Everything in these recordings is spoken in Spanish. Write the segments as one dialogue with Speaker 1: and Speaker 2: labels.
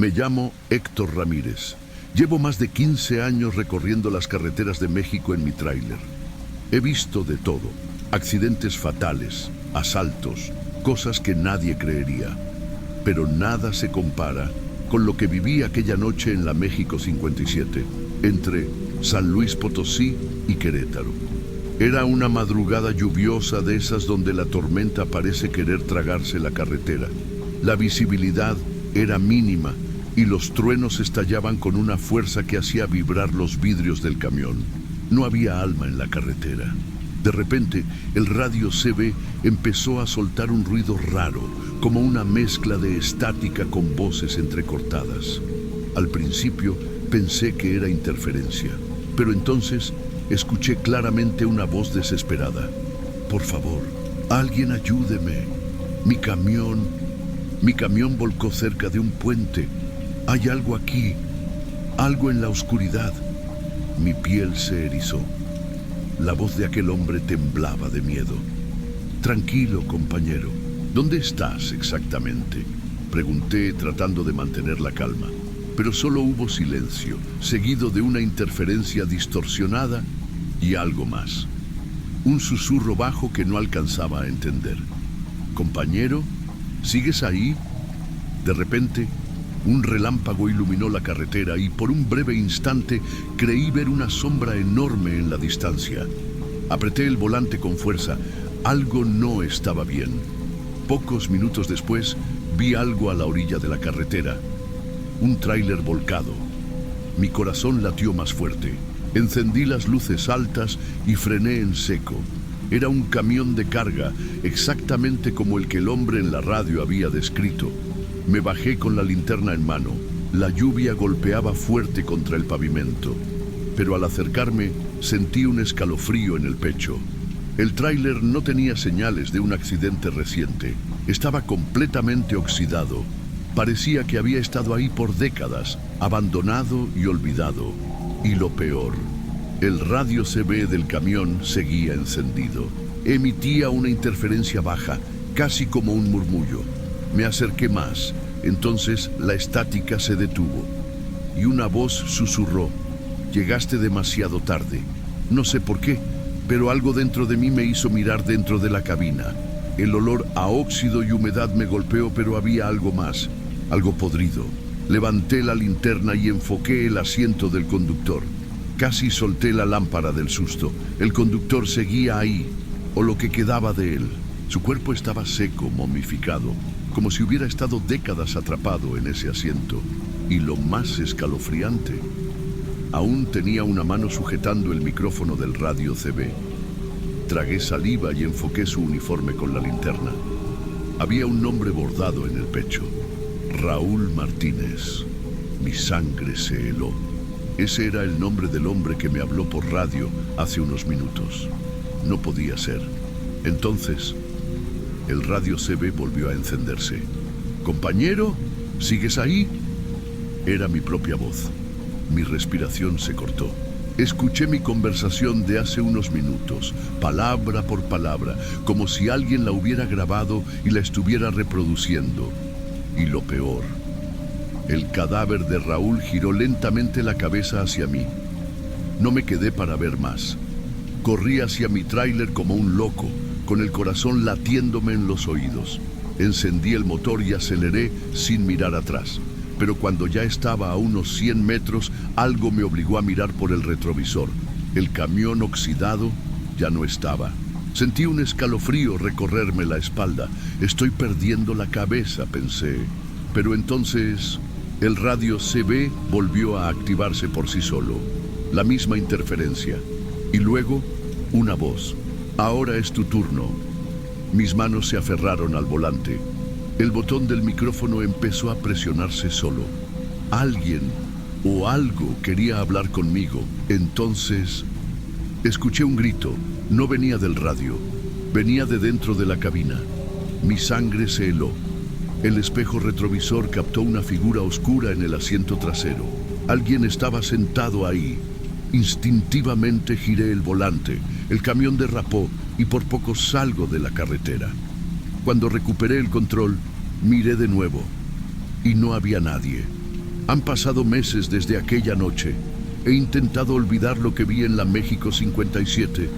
Speaker 1: Me llamo Héctor Ramírez. Llevo más de 15 años recorriendo las carreteras de México en mi tráiler. He visto de todo: accidentes fatales, asaltos, cosas que nadie creería. Pero nada se compara con lo que viví aquella noche en la México 57, entre San Luis Potosí y Querétaro. Era una madrugada lluviosa, de esas donde la tormenta parece querer tragarse la carretera. La visibilidad era mínima y los truenos estallaban con una fuerza que hacía vibrar los vidrios del camión. No había alma en la carretera. De repente, el radio CB empezó a soltar un ruido raro, como una mezcla de estática con voces entrecortadas. Al principio pensé que era interferencia, pero entonces escuché claramente una voz desesperada. Por favor, alguien ayúdeme. Mi camión volcó cerca de un puente. Hay algo aquí, algo en la oscuridad. Mi piel se erizó. La voz de aquel hombre temblaba de miedo. Tranquilo, compañero. ¿Dónde estás exactamente?, pregunté, tratando de mantener la calma. Pero solo hubo silencio, seguido de una interferencia distorsionada y algo más. Un susurro bajo que no alcanzaba a entender. Compañero, ¿sigues ahí? De repente, un relámpago iluminó la carretera y por un breve instante creí ver una sombra enorme en la distancia. Apreté el volante con fuerza. Algo no estaba bien. Pocos minutos después, vi algo a la orilla de la carretera. Un tráiler volcado. Mi corazón latió más fuerte. Encendí las luces altas y frené en seco. Era un camión de carga, exactamente como el que el hombre en la radio había descrito. Me bajé con la linterna en mano. La lluvia golpeaba fuerte contra el pavimento, pero al acercarme sentí un escalofrío en el pecho. El tráiler no tenía señales de un accidente reciente. Estaba completamente oxidado. Parecía que había estado ahí por décadas, abandonado y olvidado. Y lo peor, el radio CB del camión seguía encendido. Emitía una interferencia baja, casi como un murmullo. Me acerqué más. Entonces la estática se detuvo y una voz susurró: llegaste demasiado tarde. No sé por qué, pero algo dentro de mí me hizo mirar dentro de la cabina. El olor a óxido y humedad me golpeó, pero había algo más, algo podrido. Levanté la linterna y enfoqué el asiento del conductor. Casi solté la lámpara del susto. El conductor seguía ahí, o lo que quedaba de él. Su cuerpo estaba seco, momificado, como si hubiera estado décadas atrapado en ese asiento. Y lo más escalofriante, aún tenía una mano sujetando el micrófono del radio CB. Tragué saliva y enfoqué su uniforme con la linterna. Había un nombre bordado en el pecho: Raúl Martínez. Mi sangre se heló. Ese era el nombre del hombre que me habló por radio hace unos minutos. No podía ser. Entonces, el radio CB volvió a encenderse. Compañero, ¿sigues ahí? Era mi propia voz. Mi respiración se cortó. Escuché mi conversación de hace unos minutos, palabra por palabra, como si alguien la hubiera grabado y la estuviera reproduciendo. Y lo peor, el cadáver de Raúl giró lentamente la cabeza hacia mí. No me quedé para ver más. Corrí hacia mi tráiler como un loco, con el corazón latiéndome en los oídos. Encendí el motor y aceleré sin mirar atrás. Pero cuando ya estaba a unos 100 metros, algo me obligó a mirar por el retrovisor. El camión oxidado ya no estaba. Sentí un escalofrío recorrerme la espalda. Estoy perdiendo la cabeza, pensé. Pero entonces, el radio CB volvió a activarse por sí solo. La misma interferencia. Y luego, una voz. Ahora es tu turno. Mis manos se aferraron al volante. El botón del micrófono empezó a presionarse solo. Alguien o algo quería hablar conmigo. Entonces, escuché un grito. No venía del radio. Venía de dentro de la cabina. Mi sangre se heló. El espejo retrovisor captó una figura oscura en el asiento trasero. Alguien estaba sentado ahí. Instintivamente giré el volante. El camión derrapó y por poco salgo de la carretera. Cuando recuperé el control, miré de nuevo y no había nadie. Han pasado meses desde aquella noche. He intentado olvidar lo que vi en la México 57,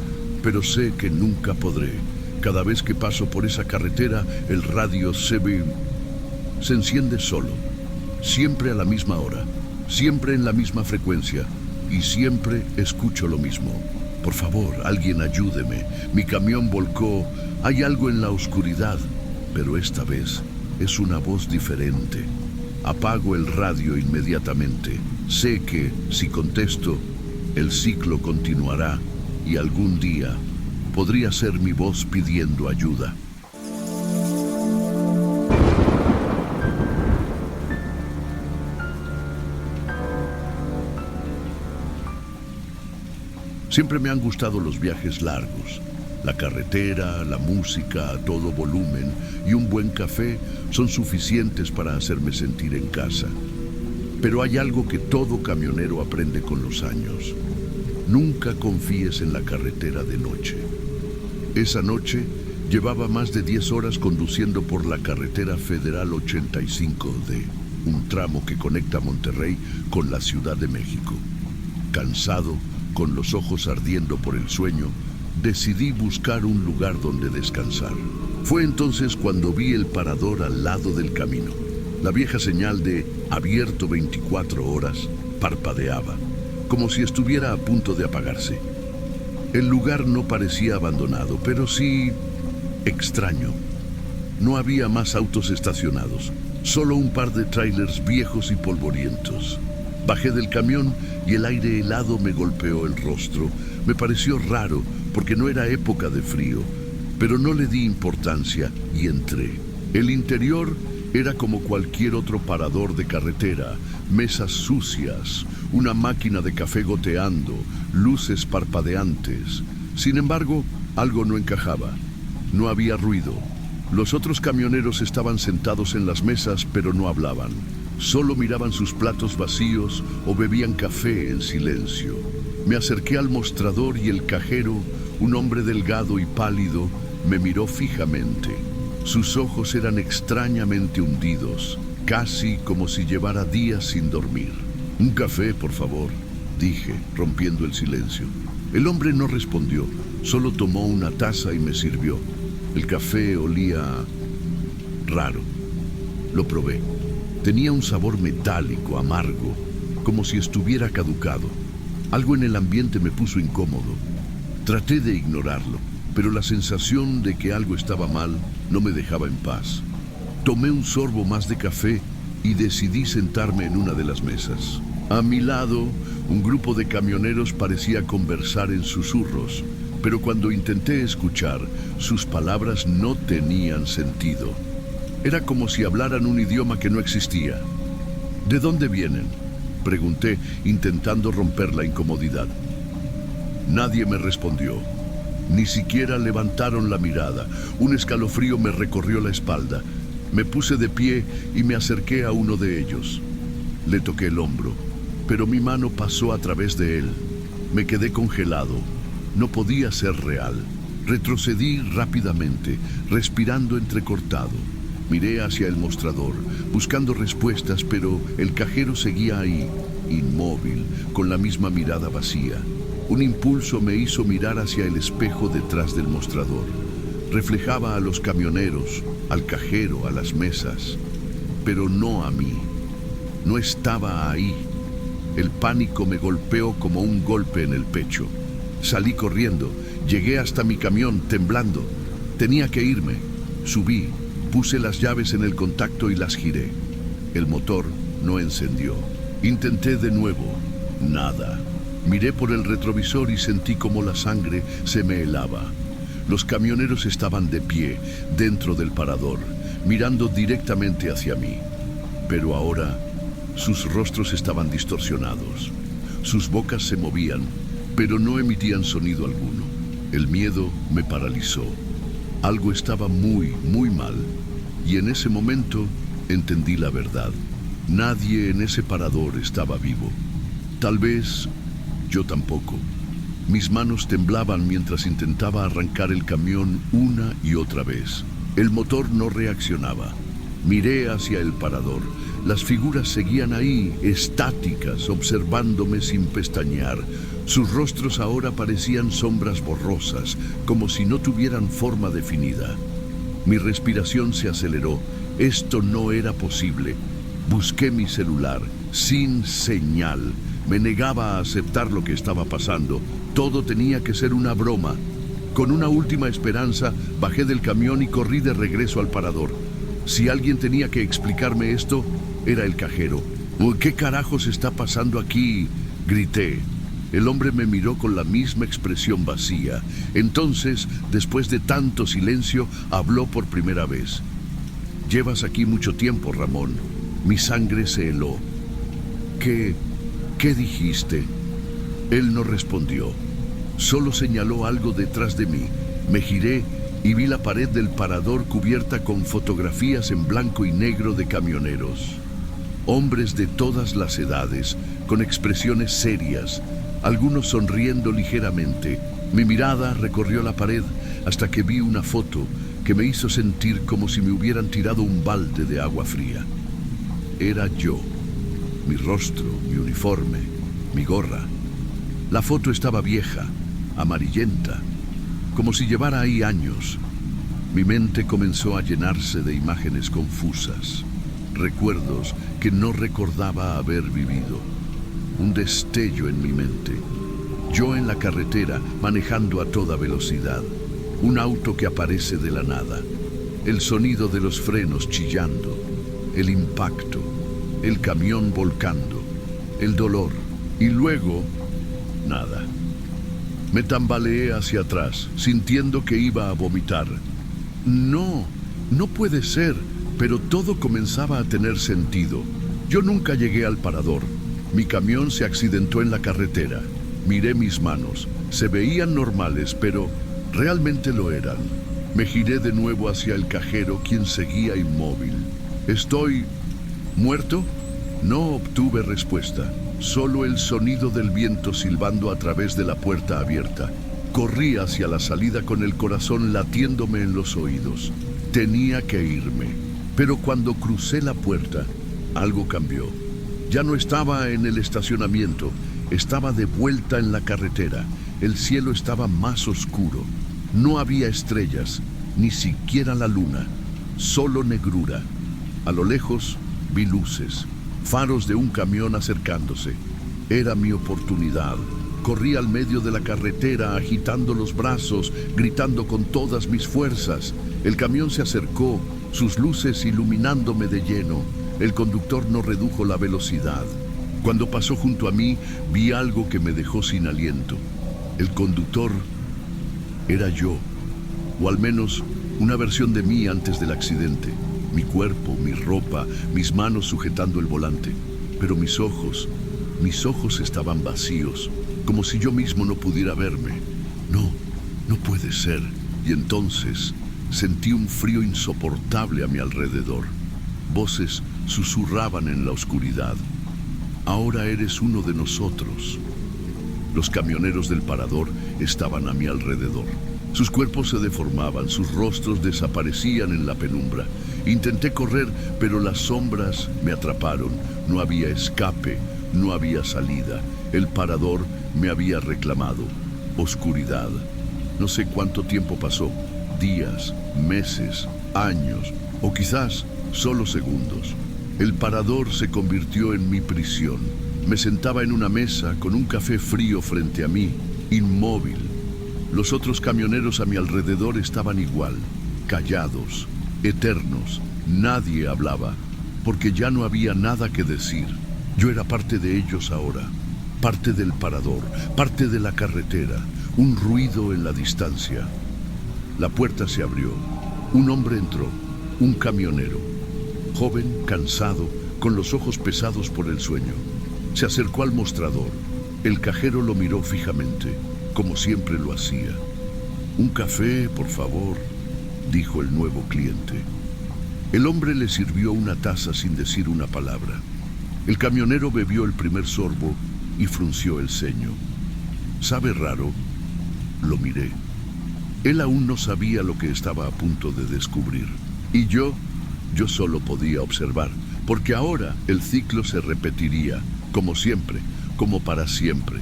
Speaker 1: pero sé que nunca podré. Cada vez que paso por esa carretera, el radio se enciende solo. Siempre a la misma hora, siempre en la misma frecuencia, y siempre escucho lo mismo. Por favor, alguien ayúdeme. Mi camión volcó. Hay algo en la oscuridad, pero esta vez es una voz diferente. Apago el radio inmediatamente. Sé que, si contesto, el ciclo continuará y algún día podría ser mi voz pidiendo ayuda. Siempre me han gustado los viajes largos. La carretera, la música a todo volumen y un buen café son suficientes para hacerme sentir en casa. Pero hay algo que todo camionero aprende con los años. Nunca confíes en la carretera de noche. Esa noche llevaba más de 10 horas conduciendo por la carretera federal 85D, un tramo que conecta Monterrey con la Ciudad de México. Cansado, con los ojos ardiendo por el sueño, decidí buscar un lugar donde descansar. Fue entonces cuando vi el parador al lado del camino. La vieja señal de abierto 24 horas parpadeaba, como si estuviera a punto de apagarse. El lugar no parecía abandonado, pero sí extraño. No había más autos estacionados, solo un par de trailers viejos y polvorientos. Bajé del camión y el aire helado me golpeó el rostro. Me pareció raro porque no era época de frío, pero no le di importancia y entré. El interior era como cualquier otro parador de carretera: mesas sucias, una máquina de café goteando, luces parpadeantes. Sin embargo, algo no encajaba. No había ruido. Los otros camioneros estaban sentados en las mesas, pero no hablaban. Solo miraban sus platos vacíos o bebían café en silencio. Me acerqué al mostrador y el cajero, un hombre delgado y pálido, me miró fijamente. Sus ojos eran extrañamente hundidos, casi como si llevara días sin dormir. «Un café, por favor», dije, rompiendo el silencio. El hombre no respondió, solo tomó una taza y me sirvió. El café olía raro. Lo probé. Tenía un sabor metálico, amargo, como si estuviera caducado. Algo en el ambiente me puso incómodo. Traté de ignorarlo, pero la sensación de que algo estaba mal no me dejaba en paz. Tomé un sorbo más de café y decidí sentarme en una de las mesas. A mi lado, un grupo de camioneros parecía conversar en susurros, pero cuando intenté escuchar, sus palabras no tenían sentido. Era como si hablaran un idioma que no existía. ¿De dónde vienen?, pregunté, intentando romper la incomodidad. Nadie me respondió. Ni siquiera levantaron la mirada. Un escalofrío me recorrió la espalda. Me puse de pie y me acerqué a uno de ellos. Le toqué el hombro, pero mi mano pasó a través de él. Me quedé congelado. No podía ser real. Retrocedí rápidamente, respirando entrecortado. Miré hacia el mostrador, buscando respuestas, pero el cajero seguía ahí, inmóvil, con la misma mirada vacía. Un impulso me hizo mirar hacia el espejo detrás del mostrador. Reflejaba a los camioneros, al cajero, a las mesas, pero no a mí. No estaba ahí. El pánico me golpeó como un golpe en el pecho. Salí corriendo, llegué hasta mi camión temblando. Tenía que irme. Subí, puse las llaves en el contacto y las giré. El motor no encendió. Intenté de nuevo. Nada. Miré por el retrovisor y sentí como la sangre se me helaba. Los camioneros estaban de pie, dentro del parador, mirando directamente hacia mí. Pero ahora, sus rostros estaban distorsionados. Sus bocas se movían, pero no emitían sonido alguno. El miedo me paralizó. Algo estaba muy mal, y en ese momento entendí la verdad. Nadie en ese parador estaba vivo. Tal vez yo tampoco. Mis manos temblaban mientras intentaba arrancar el camión una y otra vez. El motor no reaccionaba. Miré hacia el parador. Las figuras seguían ahí, estáticas, observándome sin pestañear. Sus rostros ahora parecían sombras borrosas, como si no tuvieran forma definida. Mi respiración se aceleró. Esto no era posible. Busqué mi celular, sin señal. Me negaba a aceptar lo que estaba pasando. Todo tenía que ser una broma. Con una última esperanza, bajé del camión y corrí de regreso al parador. Si alguien tenía que explicarme esto, era el cajero. ¿Qué carajos está pasando aquí?, grité. El hombre me miró con la misma expresión vacía. Entonces, después de tanto silencio, habló por primera vez. «Llevas aquí mucho tiempo, Ramón». Mi sangre se heló. ¿Qué dijiste? Él no respondió. Solo señaló algo detrás de mí. Me giré y vi la pared del parador cubierta con fotografías en blanco y negro de camioneros. Hombres de todas las edades, con expresiones serias, algunos sonriendo ligeramente. Mi mirada recorrió la pared hasta que vi una foto que me hizo sentir como si me hubieran tirado un balde de agua fría. Era yo, mi rostro, mi uniforme, mi gorra. La foto estaba vieja, amarillenta, como si llevara ahí años. Mi mente comenzó a llenarse de imágenes confusas, recuerdos que no recordaba haber vivido. Un destello en mi mente. Yo en la carretera, manejando a toda velocidad. Un auto que aparece de la nada. El sonido de los frenos chillando. El impacto. El camión volcando. El dolor. Y luego, nada. Me tambaleé hacia atrás, sintiendo que iba a vomitar. No puede ser, pero todo comenzaba a tener sentido. Yo nunca llegué al parador. Mi camión se accidentó en la carretera. Miré mis manos. Se veían normales, pero realmente lo eran. Me giré de nuevo hacia el cajero, quien seguía inmóvil. ¿Estoy muerto? No obtuve respuesta. Solo el sonido del viento silbando a través de la puerta abierta. Corrí hacia la salida con el corazón latiéndome en los oídos. Tenía que irme. Pero cuando crucé la puerta, algo cambió. Ya no estaba en el estacionamiento. Estaba de vuelta en la carretera. El cielo estaba más oscuro. No había estrellas, ni siquiera la luna. Solo negrura. A lo lejos vi luces. Faros de un camión acercándose. Era mi oportunidad. Corrí al medio de la carretera agitando los brazos, gritando con todas mis fuerzas. El camión se acercó, sus luces iluminándome de lleno. El conductor no redujo la velocidad. Cuando pasó junto a mí, vi algo que me dejó sin aliento. El conductor era yo, o al menos una versión de mí antes del accidente. Mi cuerpo, mi ropa, mis manos sujetando el volante. Pero mis ojos estaban vacíos, como si yo mismo no pudiera verme. No puede ser. Y entonces sentí un frío insoportable a mi alrededor. Voces susurraban en la oscuridad. Ahora eres uno de nosotros. Los camioneros del parador estaban a mi alrededor. Sus cuerpos se deformaban, sus rostros desaparecían en la penumbra. Intenté correr, pero las sombras me atraparon. No había escape, no había salida. El parador me había reclamado. Oscuridad. No sé cuánto tiempo pasó. Días, meses, años, o quizás solo segundos. El parador se convirtió en mi prisión. Me sentaba en una mesa con un café frío frente a mí, inmóvil. Los otros camioneros a mi alrededor estaban igual, callados, eternos. Nadie hablaba, porque ya no había nada que decir. Yo era parte de ellos ahora, parte del parador, parte de la carretera, un ruido en la distancia. La puerta se abrió. Un hombre entró, un camionero. Joven, cansado, con los ojos pesados por el sueño. Se acercó al mostrador. El cajero lo miró fijamente, como siempre lo hacía. «Un café, por favor», dijo el nuevo cliente. El hombre le sirvió una taza sin decir una palabra. El camionero bebió el primer sorbo y frunció el ceño. «¿Sabe raro?», lo miré. Él aún no sabía lo que estaba a punto de descubrir. Y yo Yo solo podía observar, porque ahora el ciclo se repetiría, como siempre, como para siempre.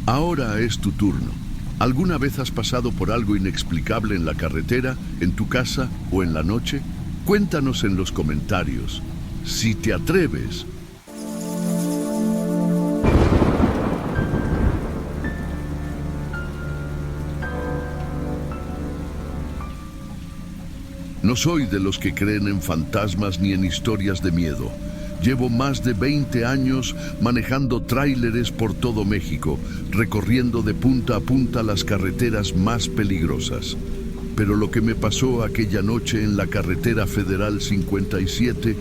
Speaker 1: Ahora es tu turno. ¿Alguna vez has pasado por algo inexplicable en la carretera, en tu casa o en la noche? Cuéntanos en los comentarios. Si te atreves. No soy de los que creen en fantasmas ni en historias de miedo. Llevo más de 20 años manejando tráileres por todo México, recorriendo de punta a punta las carreteras más peligrosas. Pero lo que me pasó aquella noche en la carretera Federal 57,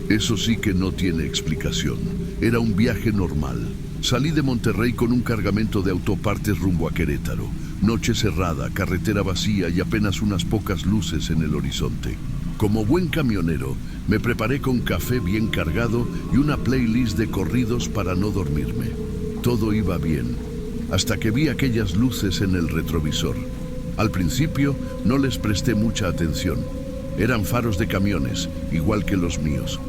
Speaker 1: eso sí que no tiene explicación. Era un viaje normal. Salí de Monterrey con un cargamento de autopartes rumbo a Querétaro. Noche cerrada, carretera vacía y apenas unas pocas luces en el horizonte. Como buen camionero, me preparé con café bien cargado y una playlist de corridos para no dormirme. Todo iba bien, hasta que vi aquellas luces en el retrovisor. Al principio no les presté mucha atención. Eran faros de camiones, igual que los míos.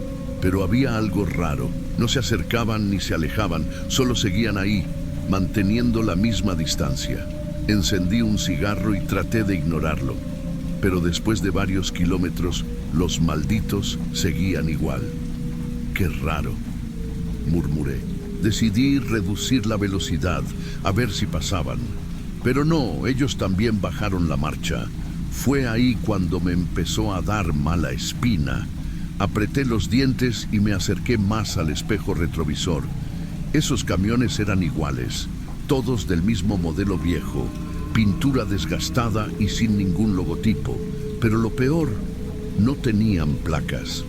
Speaker 1: Pero había algo raro. No se acercaban ni se alejaban, solo seguían ahí, manteniendo la misma distancia. Encendí un cigarro y traté de ignorarlo. Pero después de varios kilómetros, los malditos seguían igual. ¡Qué raro!, murmuré. Decidí reducir la velocidad, a ver si pasaban. Pero no, ellos también bajaron la marcha. Fue ahí cuando me empezó a dar mala espina. Apreté los dientes y me acerqué más al espejo retrovisor. Esos camiones eran iguales, todos del mismo modelo viejo, pintura desgastada y sin ningún logotipo. Pero lo peor, no tenían placas.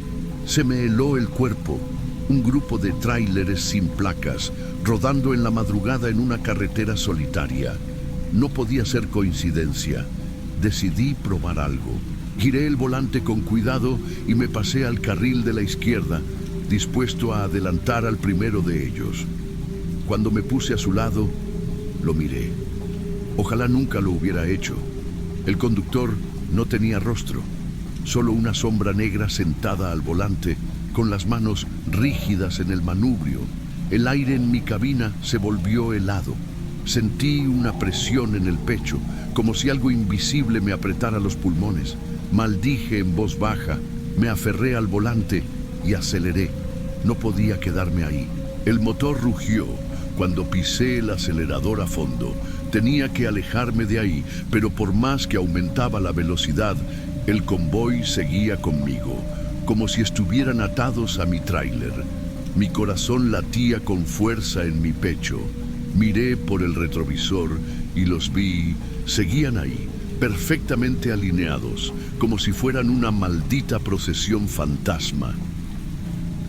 Speaker 1: Se me heló el cuerpo. Un grupo de tráileres sin placas, rodando en la madrugada en una carretera solitaria. No podía ser coincidencia. Decidí probar algo. Giré el volante con cuidado y me pasé al carril de la izquierda, dispuesto a adelantar al primero de ellos. Cuando me puse a su lado, lo miré. Ojalá nunca lo hubiera hecho. El conductor no tenía rostro, solo una sombra negra sentada al volante, con las manos rígidas en el manubrio. El aire en mi cabina se volvió helado. Sentí una presión en el pecho, como si algo invisible me apretara los pulmones. Maldije en voz baja, me aferré al volante y aceleré. No podía quedarme ahí. El motor rugió cuando pisé el acelerador a fondo. Tenía que alejarme de ahí, pero por más que aumentaba la velocidad, el convoy seguía conmigo, como si estuvieran atados a mi tráiler. Mi corazón latía con fuerza en mi pecho. Miré por el retrovisor y los vi. Seguían ahí, perfectamente alineados, como si fueran una maldita procesión fantasma.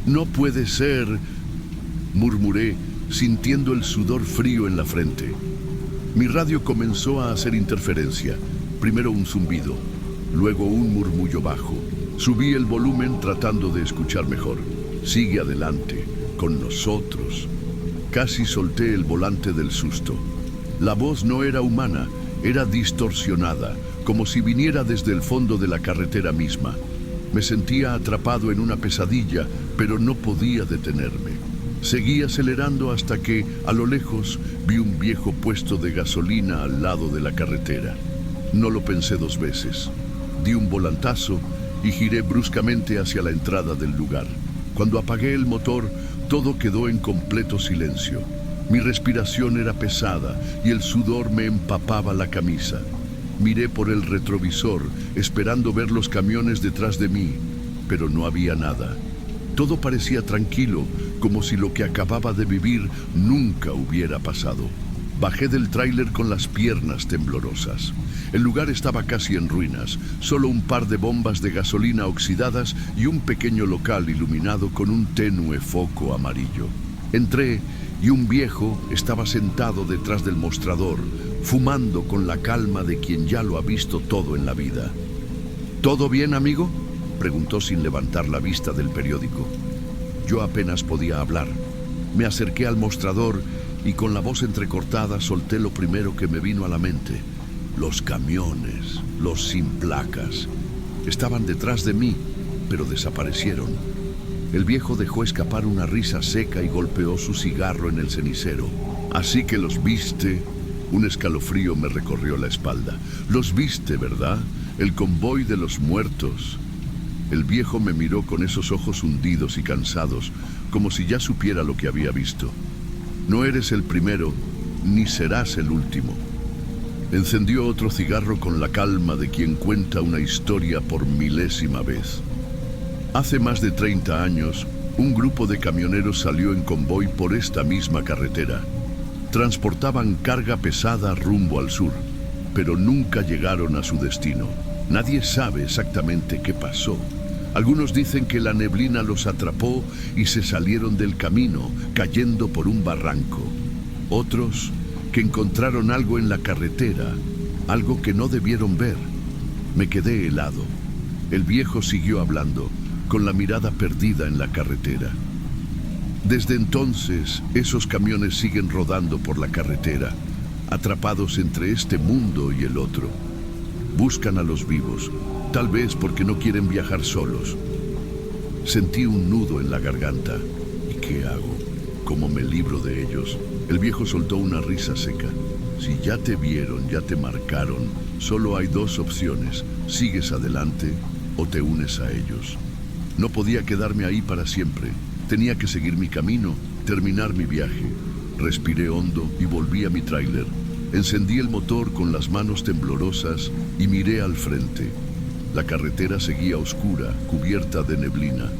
Speaker 1: «No puede ser», murmuré, sintiendo el sudor frío en la frente. Mi radio comenzó a hacer interferencia. Primero un zumbido, luego un murmullo bajo. Subí el volumen tratando de escuchar mejor. «Sigue adelante, con nosotros». Casi solté el volante del susto. La voz no era humana, era distorsionada, como si viniera desde el fondo de la carretera misma. Me sentía atrapado en una pesadilla, pero no podía detenerme. Seguí acelerando hasta que, a lo lejos, vi un viejo puesto de gasolina al lado de la carretera. No lo pensé dos veces. Di un volantazo y giré bruscamente hacia la entrada del lugar. Cuando apagué el motor, todo quedó en completo silencio. Mi respiración era pesada y el sudor me empapaba la camisa. Miré por el retrovisor, esperando ver los camiones detrás de mí, pero no había nada. Todo parecía tranquilo, como si lo que acababa de vivir nunca hubiera pasado. Bajé del tráiler con las piernas temblorosas. El lugar estaba casi en ruinas, solo un par de bombas de gasolina oxidadas y un pequeño local iluminado con un tenue foco amarillo. Entré y un viejo estaba sentado detrás del mostrador, fumando con la calma de quien ya lo ha visto todo en la vida. «¿Todo bien, amigo?», preguntó sin levantar la vista del periódico. Yo apenas podía hablar. Me acerqué al mostrador y con la voz entrecortada solté lo primero que me vino a la mente. Los camiones, los sin placas, estaban detrás de mí, pero desaparecieron. El viejo dejó escapar una risa seca y golpeó su cigarro en el cenicero. Así que los viste. Un escalofrío me recorrió la espalda. Los viste, ¿verdad? El convoy de los muertos. El viejo me miró con esos ojos hundidos y cansados, como si ya supiera lo que había visto. No eres el primero, ni serás el último. Encendió otro cigarro con la calma de quien cuenta una historia por milésima vez. Hace más de 30 años, un grupo de camioneros salió en convoy por esta misma carretera. Transportaban carga pesada rumbo al sur, pero nunca llegaron a su destino. Nadie sabe exactamente qué pasó. Algunos dicen que la neblina los atrapó y se salieron del camino, cayendo por un barranco. Otros, que encontraron algo en la carretera, algo que no debieron ver. Me quedé helado. El viejo siguió hablando, con la mirada perdida en la carretera. Desde entonces, esos camiones siguen rodando por la carretera, atrapados entre este mundo y el otro. Buscan a los vivos, tal vez porque no quieren viajar solos. Sentí un nudo en la garganta. ¿Y qué hago? ¿Cómo me libro de ellos? El viejo soltó una risa seca. Si ya te vieron, ya te marcaron, solo hay dos opciones. Sigues adelante o te unes a ellos. No podía quedarme ahí para siempre. Tenía que seguir mi camino, terminar mi viaje. Respiré hondo y volví a mi tráiler. Encendí el motor con las manos temblorosas y miré al frente. La carretera seguía oscura, cubierta de neblina.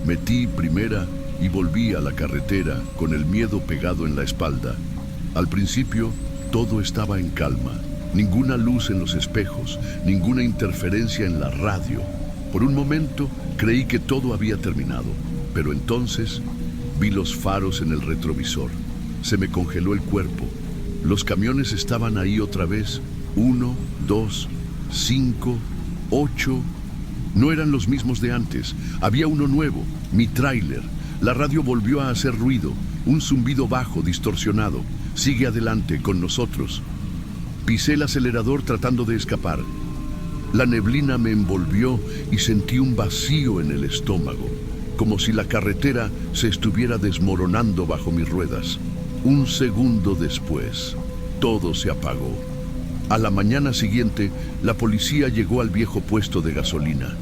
Speaker 1: Metí primera y volví a la carretera con el miedo pegado en la espalda. Al principio, todo estaba en calma. Ninguna luz en los espejos, ninguna interferencia en la radio. Por un momento, creí que todo había terminado, pero entonces vi los faros en el retrovisor. Se me congeló el cuerpo. Los camiones estaban ahí otra vez. 1, 2, 5, 8. No eran los mismos de antes. Había uno nuevo, mi tráiler. La radio volvió a hacer ruido, un zumbido bajo, distorsionado. Sigue adelante, con nosotros. Pisé el acelerador tratando de escapar. La neblina me envolvió y sentí un vacío en el estómago, como si la carretera se estuviera desmoronando bajo mis ruedas. Un segundo después, todo se apagó. A la mañana siguiente, la policía llegó al viejo puesto de gasolina.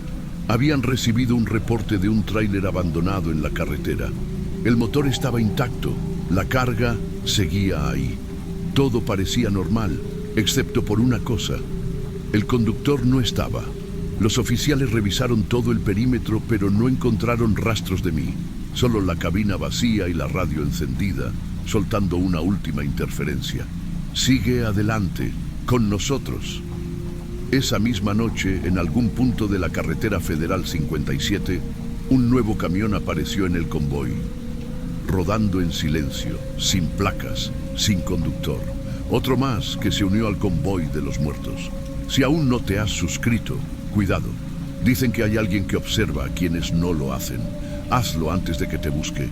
Speaker 1: Habían recibido un reporte de un tráiler abandonado en la carretera. El motor estaba intacto, la carga seguía ahí. Todo parecía normal, excepto por una cosa. El conductor no estaba. Los oficiales revisaron todo el perímetro, pero no encontraron rastros de mí. Solo la cabina vacía y la radio encendida, soltando una última interferencia. Sigue adelante, con nosotros. Esa misma noche, en algún punto de la carretera federal 57, un nuevo camión apareció en el convoy, rodando en silencio, sin placas, sin conductor. Otro más que se unió al convoy de los muertos. Si aún no te has suscrito, cuidado. Dicen que hay alguien que observa a quienes no lo hacen. Hazlo antes de que te busque.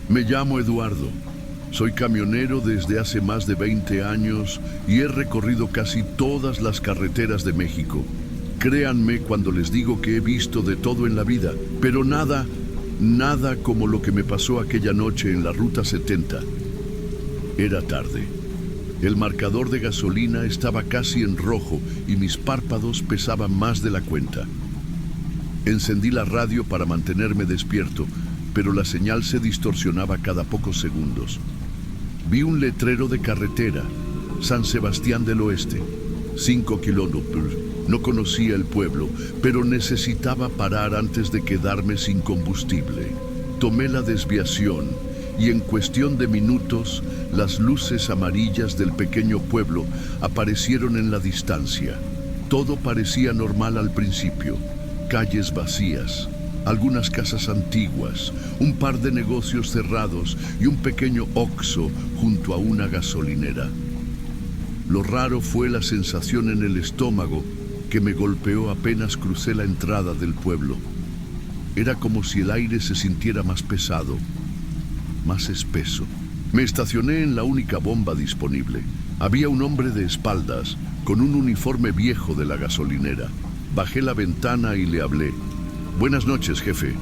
Speaker 1: Me llamo Eduardo. Soy camionero desde hace más de 20 años y he recorrido casi todas las carreteras de México. Créanme cuando les digo que he visto de todo en la vida, pero nada como lo que me pasó aquella noche en la Ruta 70. Era tarde. El marcador de gasolina estaba casi en rojo y mis párpados pesaban más de la cuenta. Encendí la radio para mantenerme despierto, pero la señal se distorsionaba cada pocos segundos. Vi un letrero de carretera, San Sebastián del Oeste, 5 kilómetros. No conocía el pueblo, pero necesitaba parar antes de quedarme sin combustible. Tomé la desviación y en cuestión de minutos, las luces amarillas del pequeño pueblo aparecieron en la distancia. Todo parecía normal al principio. Calles vacías, algunas casas antiguas, un par de negocios cerrados y un pequeño Oxxo junto a una gasolinera. Lo raro fue la sensación en el estómago que me golpeó apenas crucé la entrada del pueblo. Era como si el aire se sintiera más pesado, más espeso. Me estacioné en la única bomba disponible. Había un hombre de espaldas, con un uniforme viejo de la gasolinera. Bajé la ventana y le hablé. Buenas noches, jefe.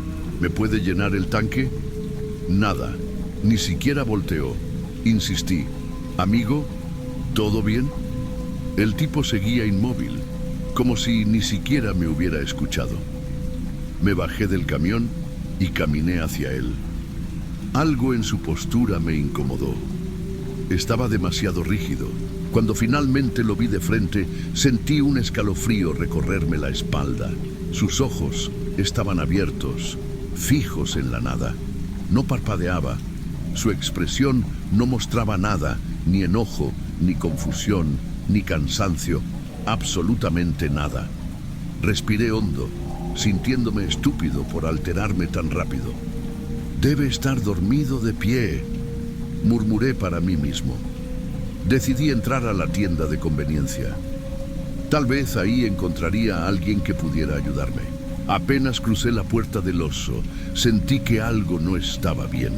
Speaker 1: ¿Me puede llenar el tanque? Nada. Ni siquiera volteó. Insistí. Amigo, ¿todo bien? El tipo seguía inmóvil, como si ni siquiera me hubiera escuchado. Me bajé del camión y caminé hacia él. Algo en su postura me incomodó. Estaba demasiado rígido. Cuando finalmente lo vi de frente, sentí un escalofrío recorrerme la espalda. Sus ojos estaban abiertos, fijos en la nada. No parpadeaba. Su expresión no mostraba nada, ni enojo, ni confusión, ni cansancio, absolutamente nada. Respiré hondo, sintiéndome estúpido por alterarme tan rápido. Debe estar dormido de pie, murmuré para mí mismo. Decidí entrar a la tienda de conveniencia. Tal vez ahí encontraría a alguien que pudiera ayudarme. Apenas crucé la puerta del Oxxo, sentí que algo no estaba bien.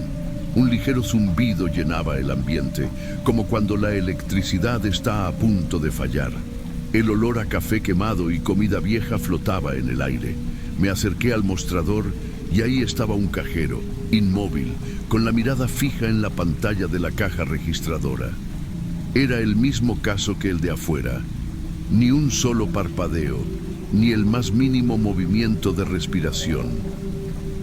Speaker 1: Un ligero zumbido llenaba el ambiente, como cuando la electricidad está a punto de fallar. El olor a café quemado y comida vieja flotaba en el aire. Me acerqué al mostrador y ahí estaba un cajero, inmóvil, con la mirada fija en la pantalla de la caja registradora. Era el mismo caso que el de afuera. Ni un solo parpadeo, ni el más mínimo movimiento de respiración.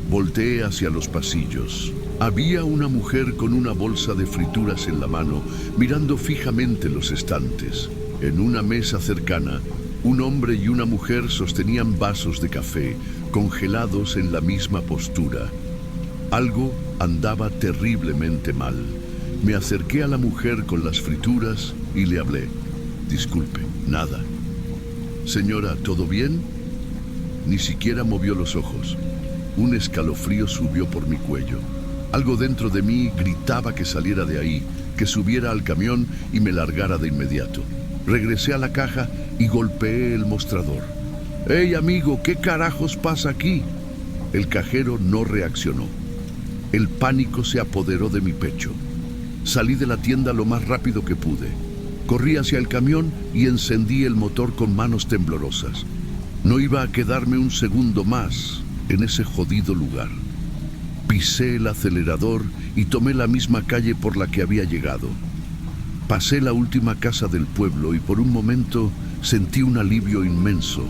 Speaker 1: Volteé hacia los pasillos. Había una mujer con una bolsa de frituras en la mano, mirando fijamente los estantes. En una mesa cercana, un hombre y una mujer sostenían vasos de café, congelados en la misma postura. Algo andaba terriblemente mal. Me acerqué a la mujer con las frituras y le hablé. Disculpe, nada. Señora, ¿todo bien? Ni siquiera movió los ojos. Un escalofrío subió por mi cuello. Algo dentro de mí gritaba que saliera de ahí, que subiera al camión y me largara de inmediato. Regresé a la caja y golpeé el mostrador. «¡Hey, amigo! ¿Qué carajos pasa aquí?» El cajero no reaccionó. El pánico se apoderó de mi pecho. Salí de la tienda lo más rápido que pude. Corrí hacia el camión y encendí el motor con manos temblorosas. No iba a quedarme un segundo más en ese jodido lugar. Pisé el acelerador y tomé la misma calle por la que había llegado. Pasé la última casa del pueblo y por un momento sentí un alivio inmenso,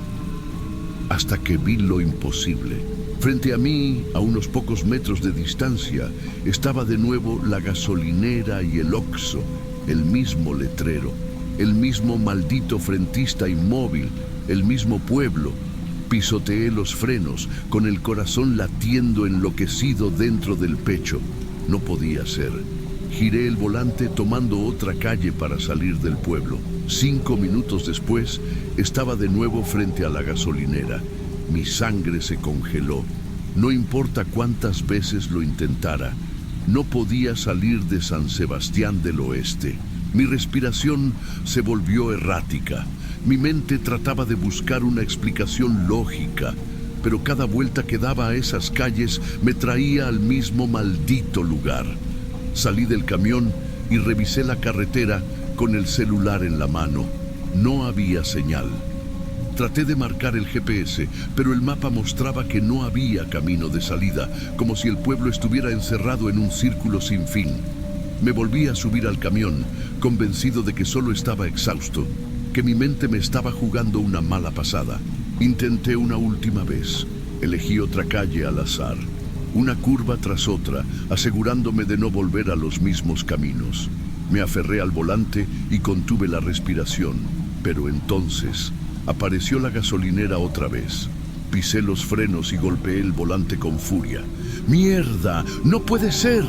Speaker 1: hasta que vi lo imposible. Frente a mí, a unos pocos metros de distancia, estaba de nuevo la gasolinera y el Oxxo, el mismo letrero, el mismo maldito frentista inmóvil, el mismo pueblo. Pisoteé los frenos, con el corazón latiendo enloquecido dentro del pecho. No podía ser. Giré el volante tomando otra calle para salir del pueblo. 5 minutos después, estaba de nuevo frente a la gasolinera. Mi sangre se congeló. No importa cuántas veces lo intentara, no podía salir de San Sebastián del Oeste. Mi respiración se volvió errática. Mi mente trataba de buscar una explicación lógica, pero cada vuelta que daba a esas calles me traía al mismo maldito lugar. Salí del camión y revisé la carretera con el celular en la mano. No había señal. Traté de marcar el GPS, pero el mapa mostraba que no había camino de salida, como si el pueblo estuviera encerrado en un círculo sin fin. Me volví a subir al camión, convencido de que solo estaba exhausto, que mi mente me estaba jugando una mala pasada. Intenté una última vez. Elegí otra calle al azar, una curva tras otra, asegurándome de no volver a los mismos caminos. Me aferré al volante y contuve la respiración, pero entonces apareció la gasolinera otra vez. Pisé los frenos y golpeé el volante con furia. ¡Mierda! ¡No puede ser!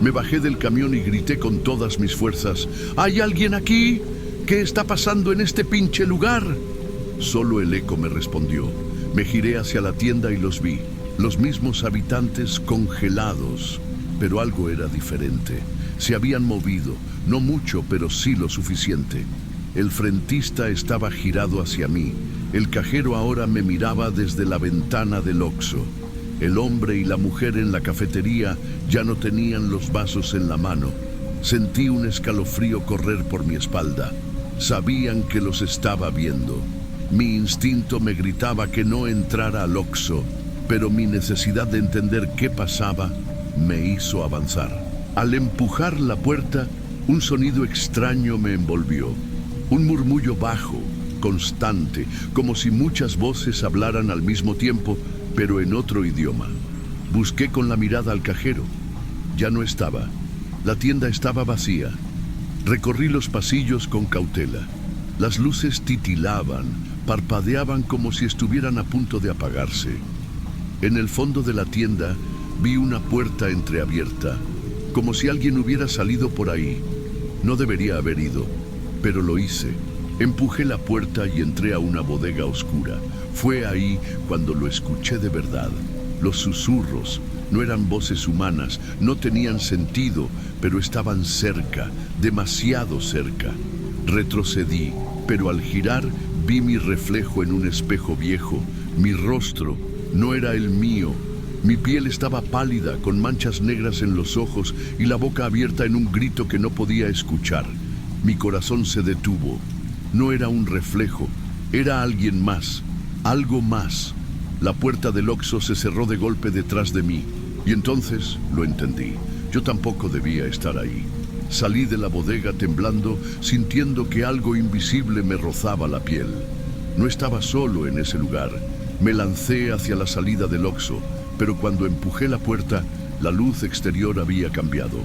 Speaker 1: Me bajé del camión y grité con todas mis fuerzas. ¿Hay alguien aquí? ¿Qué está pasando en este pinche lugar? Solo el eco me respondió. Me giré hacia la tienda y los vi. Los mismos habitantes congelados. Pero algo era diferente. Se habían movido. No mucho, pero sí lo suficiente. El frentista estaba girado hacia mí. El cajero ahora me miraba desde la ventana del Oxxo. El hombre y la mujer en la cafetería ya no tenían los vasos en la mano. Sentí un escalofrío correr por mi espalda. Sabían que los estaba viendo. Mi instinto me gritaba que no entrara al Oxxo, pero mi necesidad de entender qué pasaba me hizo avanzar. Al empujar la puerta, un sonido extraño me envolvió. Un murmullo bajo, constante, como si muchas voces hablaran al mismo tiempo, pero en otro idioma. Busqué con la mirada al cajero. Ya no estaba. La tienda estaba vacía. Recorrí los pasillos con cautela. Las luces titilaban, parpadeaban como si estuvieran a punto de apagarse. En el fondo de la tienda vi una puerta entreabierta, como si alguien hubiera salido por ahí. No debería haber ido, pero lo hice. Empujé la puerta y entré a una bodega oscura. Fue ahí cuando lo escuché de verdad. Los susurros no eran voces humanas, no tenían sentido, pero estaban cerca, demasiado cerca. Retrocedí, pero al girar vi mi reflejo en un espejo viejo. Mi rostro no era el mío. Mi piel estaba pálida, con manchas negras en los ojos y la boca abierta en un grito que no podía escuchar. Mi corazón se detuvo. No era un reflejo, era alguien más, algo más. La puerta del Oxxo se cerró de golpe detrás de mí, y entonces lo entendí. Yo tampoco debía estar ahí. Salí de la bodega temblando, sintiendo que algo invisible me rozaba la piel. No estaba solo en ese lugar. Me lancé hacia la salida del Oxxo, pero cuando empujé la puerta, la luz exterior había cambiado.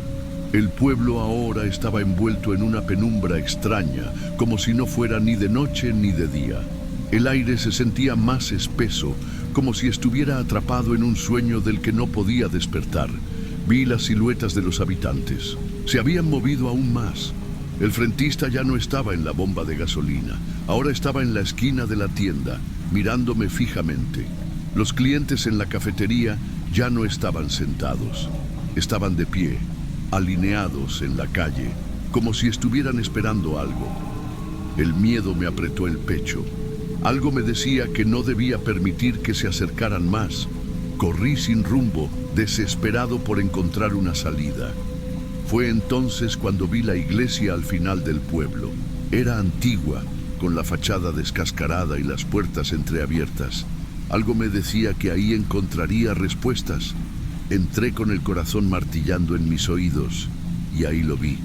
Speaker 1: El pueblo ahora estaba envuelto en una penumbra extraña, como si no fuera ni de noche ni de día. El aire se sentía más espeso, como si estuviera atrapado en un sueño del que no podía despertar. Vi las siluetas de los habitantes. Se habían movido aún más. El frentista ya no estaba en la bomba de gasolina. Ahora estaba en la esquina de la tienda, mirándome fijamente. Los clientes en la cafetería ya no estaban sentados. Estaban de pie, alineados en la calle, como si estuvieran esperando algo. El miedo me apretó el pecho. Algo me decía que no debía permitir que se acercaran más. Corrí sin rumbo, desesperado por encontrar una salida. Fue entonces cuando vi la iglesia al final del pueblo. Era antigua, con la fachada descascarada y las puertas entreabiertas. Algo me decía que ahí encontraría respuestas. Entré con el corazón martillando en mis oídos, y ahí lo vi.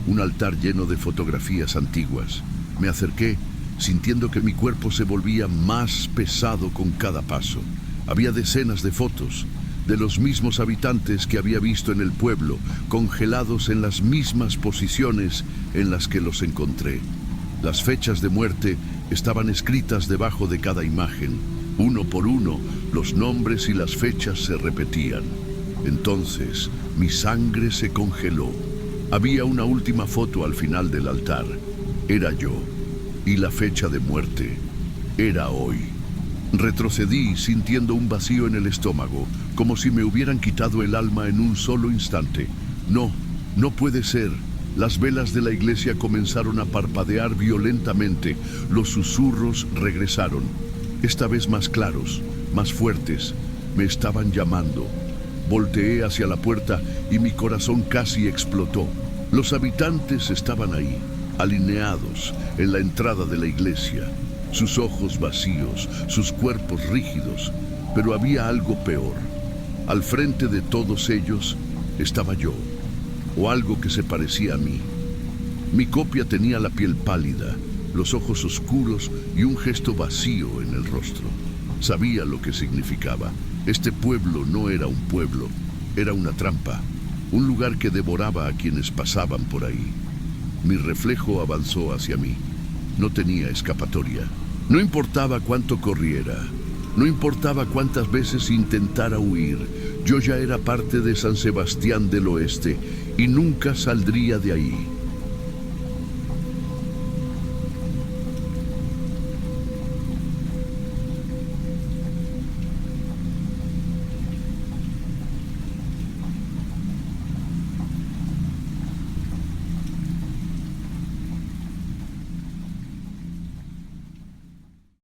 Speaker 1: Un altar lleno de fotografías antiguas. Me acerqué, sintiendo que mi cuerpo se volvía más pesado con cada paso. Había decenas de fotos de los mismos habitantes que había visto en el pueblo, congelados en las mismas posiciones en las que los encontré. Las fechas de muerte estaban escritas debajo de cada imagen. Uno por uno, los nombres y las fechas se repetían. Entonces, mi sangre se congeló. Había una última foto al final del altar. Era yo. Y la fecha de muerte era hoy. Retrocedí sintiendo un vacío en el estómago, como si me hubieran quitado el alma en un solo instante. No, no puede ser. Las velas de la iglesia comenzaron a parpadear violentamente. Los susurros regresaron, esta vez más claros, más fuertes. Me estaban llamando. Volteé hacia la puerta y mi corazón casi explotó. Los habitantes estaban ahí, alineados en la entrada de la iglesia, sus ojos vacíos, sus cuerpos rígidos, pero había algo peor. Al frente de todos ellos estaba yo, o algo que se parecía a mí. Mi copia tenía la piel pálida, los ojos oscuros y un gesto vacío en el rostro. Sabía lo que significaba. Este pueblo no era un pueblo, era una trampa, un lugar que devoraba a quienes pasaban por ahí. Mi reflejo avanzó hacia mí. No tenía escapatoria. No importaba cuánto corriera, no importaba cuántas veces intentara huir, yo ya era parte de San Sebastián del Oeste y nunca saldría de ahí.